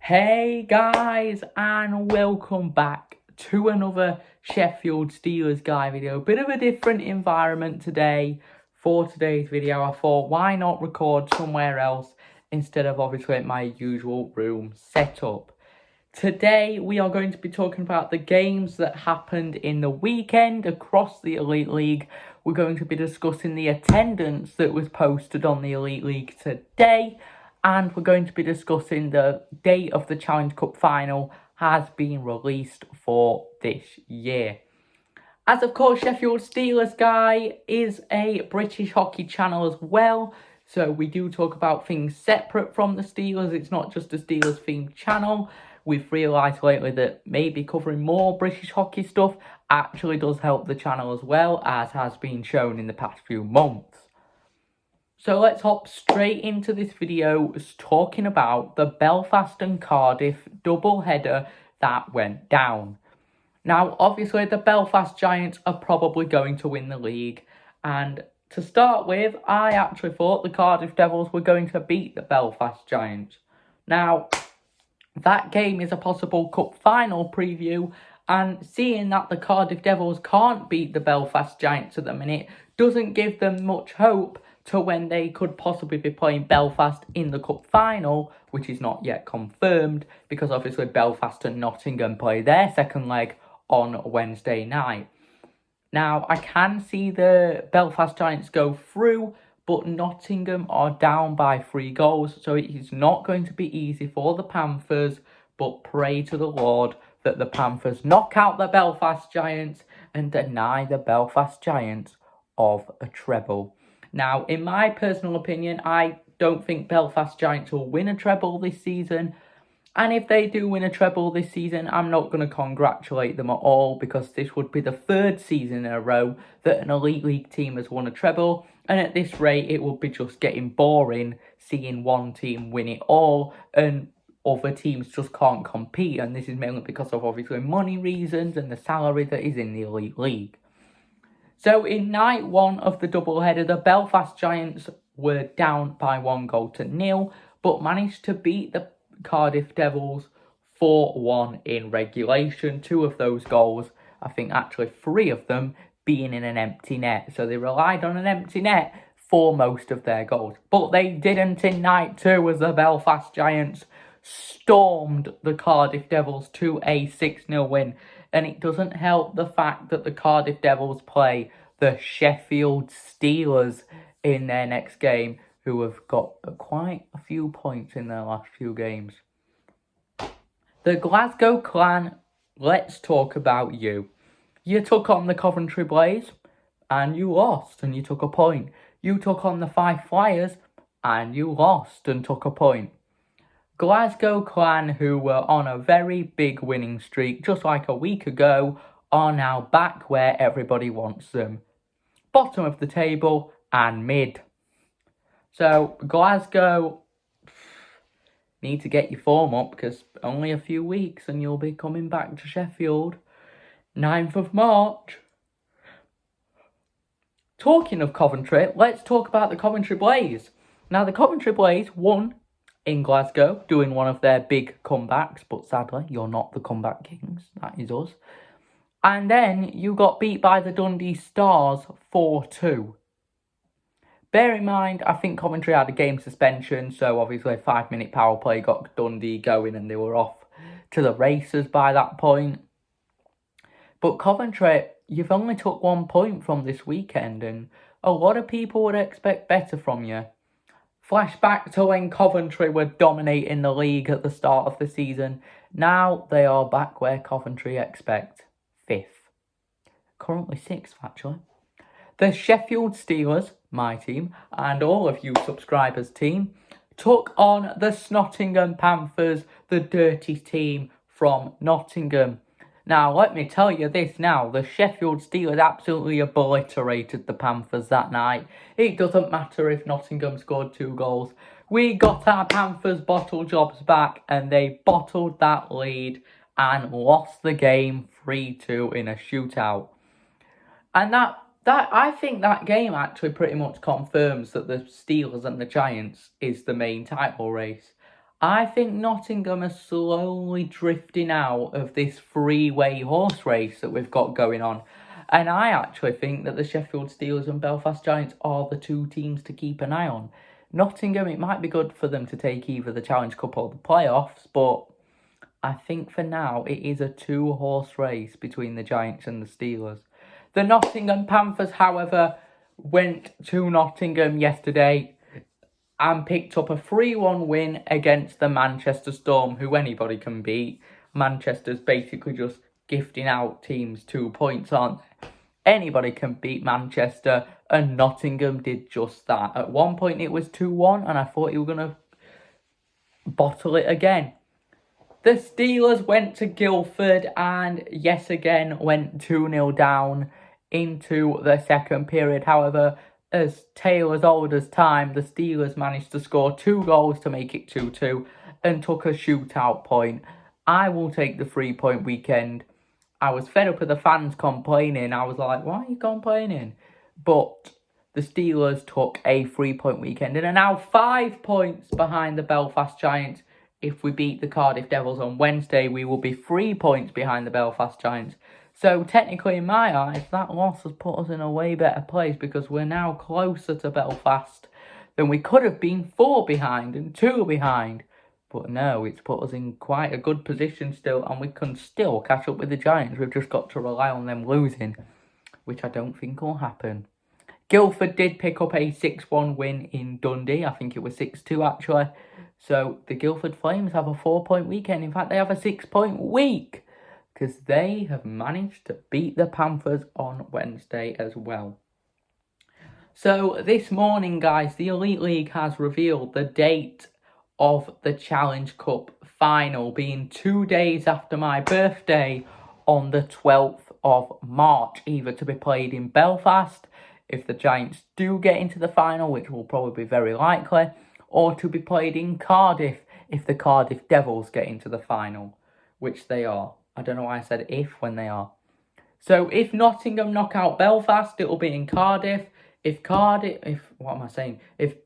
Hey guys, and welcome back to another Sheffield Steelers guy video. Bit of a different environment today for today's video. I thought, why not record somewhere else instead of obviously at my usual room setup. Today we are going to be talking about the games that happened in the weekend across the Elite League. We're going to be discussing the attendance that was posted on the Elite League today. And we're going to be discussing the date of the Challenge Cup final has been released for this year. As of course, Sheffield Steelers guy is a British hockey channel as well. So we do talk about things separate from the Steelers. It's not just a Steelers themed channel. We've realised lately that maybe covering more British hockey stuff actually does help the channel as well, as has been shown in the past few months. So let's hop straight into this video talking about the Belfast and Cardiff double header that went down. Now, obviously, the Belfast Giants are probably going to win the league. And to start with, I actually thought the Cardiff Devils were going to beat the Belfast Giants. Now, that game is a possible cup final preview. And seeing that the Cardiff Devils can't beat the Belfast Giants at the minute doesn't give them much hope to when they could possibly be playing Belfast in the cup final, which is not yet confirmed, because obviously Belfast and Nottingham play their second leg on Wednesday night. Now, I can see the Belfast Giants go through, but Nottingham are down by 3 goals, so it is not going to be easy for the Panthers, but pray to the Lord that the Panthers knock out the Belfast Giants and deny the Belfast Giants of a treble. Now, in my personal opinion, I don't think Belfast Giants will win a treble this season. And if they do win a treble this season, I'm not going to congratulate them at all, because this would be the 3rd season in a row that an Elite League team has won a treble. And at this rate, it would be just getting boring seeing one team win it all and other teams just can't compete. And this is mainly because of obviously money reasons and the salary that is in the Elite League. So in night 1 of the doubleheader, the Belfast Giants were down by 1-0, but managed to beat the Cardiff Devils 4-1 in regulation. 2 of those goals, I think actually 3 of them, being in an empty net. So they relied on an empty net for most of their goals. But they didn't in night 2, as the Belfast Giants stormed the Cardiff Devils to a 6-0 win. And it doesn't help the fact that the Cardiff Devils play the Sheffield Steelers in their next game, who have got quite a few points in their last few games. The Glasgow Clan, let's talk about you. You took on the Coventry Blaze and you lost and you took a point. You took on the Fife Flyers and you lost and took a point. Glasgow Clan, who were on a very big winning streak just like a week ago, are now back where everybody wants them. Bottom of the table and mid. So Glasgow need to get your form up, because only a few weeks and you'll be coming back to Sheffield. 9th of March. Talking of Coventry, let's talk about the Coventry Blaze. Now, the Coventry Blaze won in Glasgow, doing one of their big comebacks, but sadly, you're not the comeback kings. That is us. And then you got beat by the Dundee Stars 4-2. Bear in mind, I think Coventry had a game suspension, so obviously a 5-minute power play got Dundee going and they were off to the races by that point. But Coventry, you've only took 1 point from this weekend, and a lot of people would expect better from you. Flashback to when Coventry were dominating the league at the start of the season. Now they are back where Coventry expect, 5th. Currently 6th, actually. The Sheffield Steelers, my team, and all of you subscribers' team, took on the Nottingham Panthers, the dirty team from Nottingham. Now, let me tell you this now, the Sheffield Steelers absolutely obliterated the Panthers that night. It doesn't matter if Nottingham scored 2 goals. We got our Panthers bottle jobs back, and they bottled that lead and lost the game 3-2 in a shootout. And I think that game actually pretty much confirms that the Steelers and the Giants is the main title race. I think Nottingham are slowly drifting out of this three-way horse race that we've got going on. And I actually think that the Sheffield Steelers and Belfast Giants are the two teams to keep an eye on. Nottingham, it might be good for them to take either the Challenge Cup or the playoffs, but I think for now it is a two-horse race between the Giants and the Steelers. The Nottingham Panthers, however, went to Nottingham yesterday and picked up a 3-1 win against the Manchester Storm, who anybody can beat. Manchester's basically just gifting out teams 2 points, aren't they? Anybody can beat Manchester, and Nottingham did just that. At one point it was 2-1, and I thought you were going to bottle it again. The Steelers went to Guildford and, yes again, went 2-0 down into the second period. However, as tale as old as time, the Steelers managed to score 2 goals to make it 2-2 and took a shootout point. I will take the 3-point weekend. I was fed up with the fans complaining. I was like, why are you complaining? But the Steelers took a 3-point weekend and are now 5 points behind the Belfast Giants. If we beat the Cardiff Devils on Wednesday, we will be 3 points behind the Belfast Giants. So technically, in my eyes, that loss has put us in a way better place because we're now closer to Belfast than we could have been 4 behind and 2 behind. But no, it's put us in quite a good position still, and we can still catch up with the Giants. We've just got to rely on them losing, which I don't think will happen. Guildford did pick up a 6-1 win in Dundee. I think it was 6-2 actually. So the Guildford Flames have a 4-point weekend. In fact, they have a 6-point week because they have managed to beat the Panthers on Wednesday as well. So this morning, guys, the Elite League has revealed the date of the Challenge Cup final, being 2 days after my birthday on the 12th of March, either to be played in Belfast if the Giants do get into the final, which will probably be very likely, or to be played in Cardiff if the Cardiff Devils get into the final, which they are. I don't know why I said if when they are. So if Nottingham knock out Belfast, it will be in Cardiff. If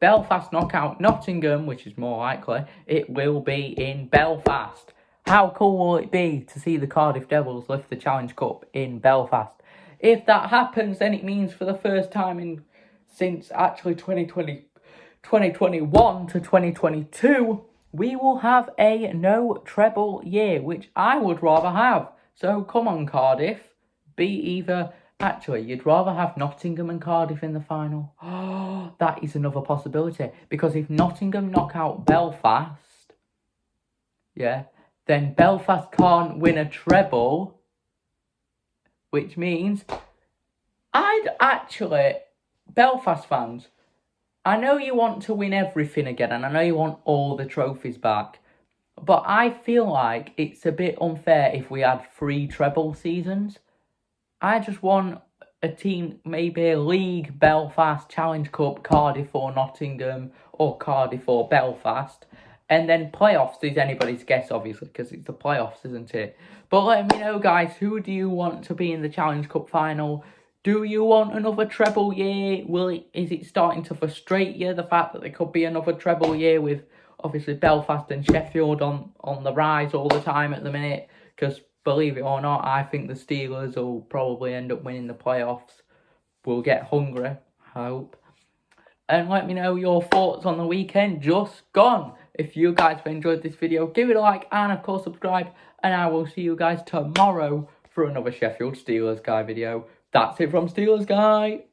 Belfast knock out Nottingham, which is more likely, it will be in Belfast. How cool will it be to see the Cardiff Devils lift the Challenge Cup in Belfast? If that happens, then it means for the first time since actually 2021 to 2022, we will have a no treble year, which I would rather have. So come on, Cardiff. You'd rather have Nottingham and Cardiff in the final. Oh, that is another possibility. Because if Nottingham knock out Belfast, then Belfast can't win a treble, which means Belfast fans, I know you want to win everything again, and I know you want all the trophies back, but I feel like it's a bit unfair if we had 3 treble seasons. I just want a team, maybe a league, Belfast, Challenge Cup, Cardiff or Nottingham, or Cardiff or Belfast. And then playoffs is anybody's guess, obviously, because it's the playoffs, isn't it? But let me know, guys, who do you want to be in the Challenge Cup final? Do you want another treble year? Is it starting to frustrate you, the fact that there could be another treble year with, obviously, Belfast and Sheffield on the rise all the time at the minute? Because, believe it or not, I think the Steelers will probably end up winning the playoffs. We'll get hungry, I hope. And let me know your thoughts on the weekend just gone. If you guys have enjoyed this video, give it a like and, of course, subscribe. And I will see you guys tomorrow for another Sheffield Steelers Guy video. That's it from Steelers Guy.